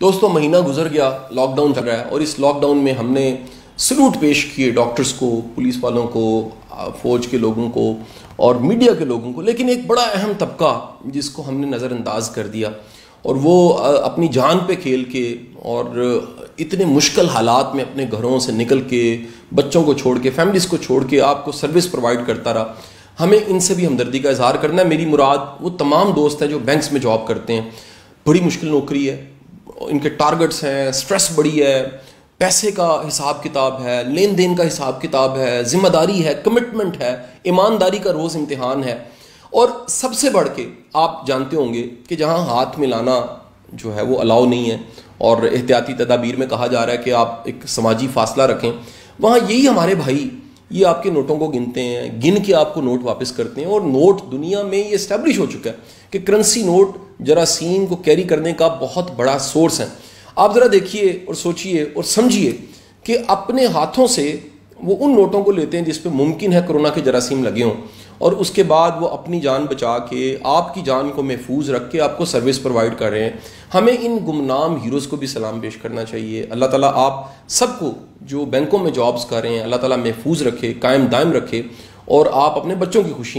दोस्तों महीना गुजर गया, लॉकडाउन चल रहा है और इस लॉकडाउन में हमने सलूट पेश किए डॉक्टर्स को, पुलिस वालों को, फौज के लोगों को और मीडिया के लोगों को। लेकिन एक बड़ा अहम तबका जिसको हमने नज़रअंदाज कर दिया और वो अपनी जान पे खेल के और इतने मुश्किल हालात में अपने घरों से निकल के, बच्चों को छोड़ के, फैमिलीज़ को छोड़ के आपको सर्विस प्रोवाइड करता रहा। हमें इनसे भी हमदर्दी का इजहार करना है। मेरी मुराद वो तमाम दोस्त हैं जो बैंक्स में जॉब करते हैं। बड़ी मुश्किल नौकरी है, इनके टारगेट्स हैं, स्ट्रेस बड़ी है, पैसे का हिसाब किताब है, लेन देन का हिसाब किताब है, जिम्मेदारी है, कमिटमेंट है, ईमानदारी का रोज़ इम्तिहान है। और सबसे बढ़ के आप जानते होंगे कि जहाँ हाथ मिलाना जो है वो अलाउ नहीं है और एहतियाती तदाबीर में कहा जा रहा है कि आप एक समाजी फासला रखें, वहाँ यही हमारे भाई ये आपके नोटों को गिनते हैं, गिन के आपको नोट वापस करते हैं। और नोट दुनिया में ये इस्टेब्लिश हो चुका है कि करेंसी नोट जरासीम को कैरी करने का बहुत बड़ा सोर्स है। आप ज़रा देखिए और सोचिए और समझिए कि अपने हाथों से वो उन नोटों को लेते हैं जिस पे मुमकिन है कोरोना के जरासीम लगे हों, और उसके बाद वो अपनी जान बचा के, आपकी जान को महफूज रख के आपको सर्विस प्रोवाइड कर रहे हैं। हमें इन गुमनाम हीरोज़ को भी सलाम पेश करना चाहिए। अल्लाह ताला आप सबको जो बैंकों में जॉब्स कर रहे हैं, अल्लाह ताला महफूज रखे, कायम दायम रखे और आप अपने बच्चों की खुशी